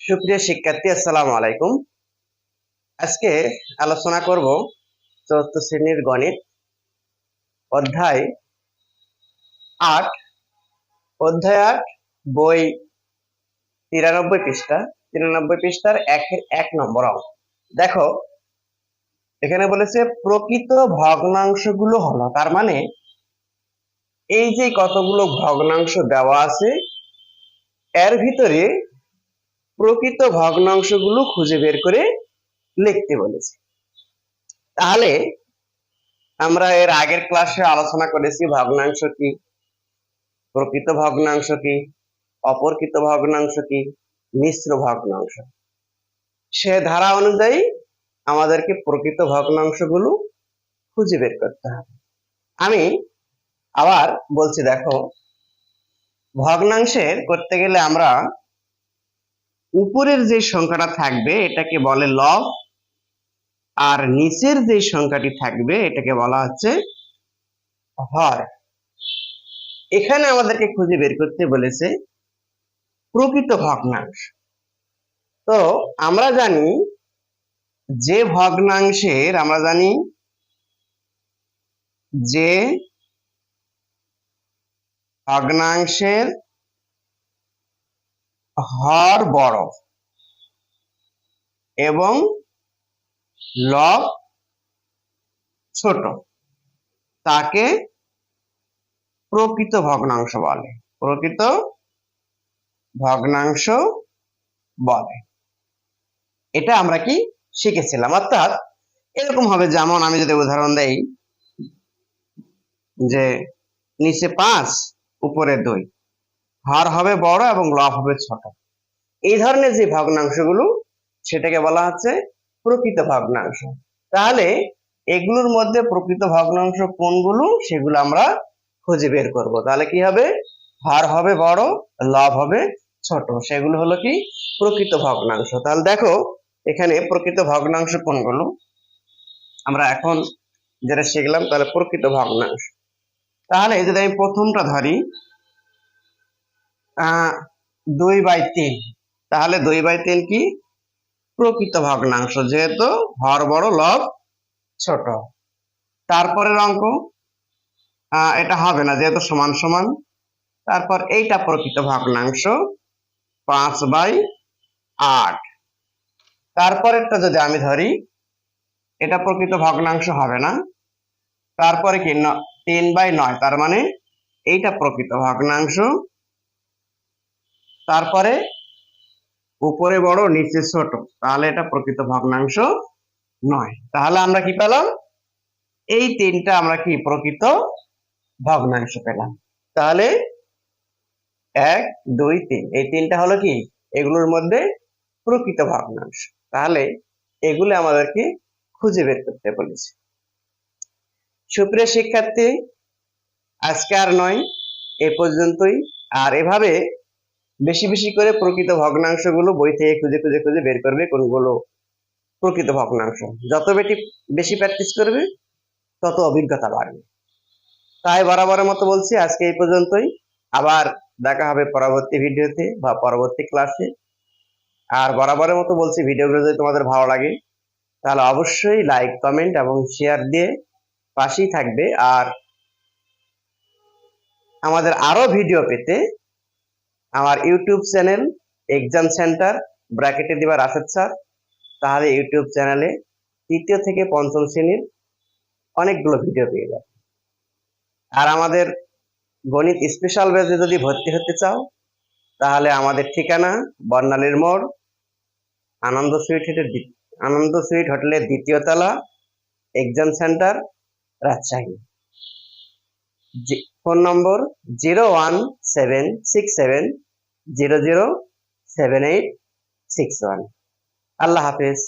সুপ্রিয় শিক্ষার্থী, আসসালামু আলাইকুম। আজকে আলোচনা করব চতুর্থ শ্রেণীর গণিত অধ্যায় 8 অধ্যায় 8 বই 93 পৃষ্ঠার 1 নম্বর অঙ্ক। দেখো, এখানে বলেছে প্রকৃত ভগ্নাংশগুলো হলো, তার মানে এই যে কতগুলো ভগ্নাংশ দেওয়া আছে এর ভিতরে প্রকৃত ভগ্নাংশগুলো খুঁজে বের করে লিখতে বলেছে। তাহলে আমরা এর আগের ক্লাসে আলোচনা করেছি ভগ্নাংশ কি, প্রকৃত ভগ্নাংশ কি, অপ্রকৃত ভগ্নাংশ কি, মিশ্র ভগ্নাংশ। সে ধারা অনুযায়ী আমাদেরকে প্রকৃত ভগ্নাংশগুলো খুঁজে বের করতে হবে। আমি আবার বলছি, দেখো, ভগ্নাংশের করতে গেলে আমরা উপরের যে সংখ্যাটা থাকবে এটাকে বলে লব, আর নিচের যে সংখ্যাটি থাকবে এটাকে বলা হচ্ছে হর। এখানে আমাদেরকে খুঁজে বের করতে বলেছে প্রকৃত ভগ্নাংশ। তো আমরা জানি যে ভগ্নাংশের হর বড় এবং লব ছোট তাকে প্রকৃত ভগ্নাংশ বলে। প্রকৃত ভগ্নাংশ বলে, এটা আমরা কি শিখেছিলাম। অর্থাৎ এরকম হবে, যেমন আমি যদি উদাহরণ দেই যে নিচে 5 উপরে 2, হর হবে বড় এবং লব হবে ছোট। এই ধরনের যে ভগ্নাংশগুলো সেটাকে বলা হচ্ছে প্রকৃত ভগ্নাংশ। তাহলে এগুলোর মধ্যে প্রকৃত ভগ্নাংশ কোনগুলো সেগুলো আমরা খুঁজে বের করব। তাহলে কি হবে, হর হবে বড়, লব হবে ছোট, সেগুলো হলো কি প্রকৃত ভগ্নাংশ। তাহলে দেখো এখানে প্রকৃত ভগ্নাংশ কোনগুলো আমরা এখন যেটা শিখলাম, তাহলে প্রকৃত ভগ্নাংশ। তাহলে যদি আমি প্রথমটা ধরি 2/3, তাহলে 2/3 কি প্রকৃত ভগ্নাংশ, যেহেতু হর বড় লব ছোট। তারপরের অঙ্ক এটা হবে না যেহেতু সমান সমান। তারপর এইটা প্রকৃত ভগ্নাংশ 5/8। তারপরেরটা যদি আমি ধরি এটা প্রকৃত ভগ্নাংশ হবে না। তারপরে কি 3/9, তার মানে এইটা প্রকৃত ভগ্নাংশ। তারপরে উপরে বড় নিচে ছোট, তাহলে এটা প্রকৃত ভগ্নাংশ নয়। তাহলে আমরা কি পেলাম, এই তিনটা আমরা কি প্রকৃত ভগ্নাংশ পেলাম। তাহলে 1, 2, 3 এই তিনটা হলো কি এগুলোর মধ্যে প্রকৃত ভগ্নাংশ। তাহলে এগুলো আমাদেরকে খুঁজে বের করতে বলেছে। সুপ্রিয় শিক্ষার্থী, আজকে আর নয়, এ পর্যন্তই। আর এভাবে বেশি বেশি করে প্রকৃত ভগ্নাংশগুলো বই থেকে খুঁজে খুঁজে খুঁজে বের করবে কোনগুলো প্রকৃত ভগ্নাংশ। যত বেশি প্র্যাকটিস করবে তত অভিজ্ঞতা বাড়বে। তাই বরাবরের মতো বলছি, আজকে এই পর্যন্তই। আবার দেখা হবে পরবর্তী ভিডিওতে বা পরবর্তী ক্লাসে। আর বরাবরের মতো বলছি, ভিডিওগুলো যদি তোমাদের ভালো লাগে তাহলে অবশ্যই লাইক, কমেন্ট এবং শেয়ার দিয়ে পাশেই থাকবে। আর আমাদের আরো ভিডিও পেতে আমার ইউটিউব চ্যানেল এক্সাম সেন্টার ব্র্যাকেটে দিবা রাশেদ স্যার, তাহলে ইউটিউব চ্যানেলে 3য় থেকে 5ম শ্রেণীর অনেকগুলো ভিডিও পেয়ে যাবে। আর আমাদের গণিত স্পেশাল ব্যাচে যদি ভর্তি হতে চাও তাহলে আমাদের ঠিকানা বর্ণালীর মোড়, আনন্দ সুইট হোটেলের 2য় তলা, এক্সাম সেন্টার, রাজশাহী। ফোন নম্বর 01767007861। আল্লাহ হাফেজ।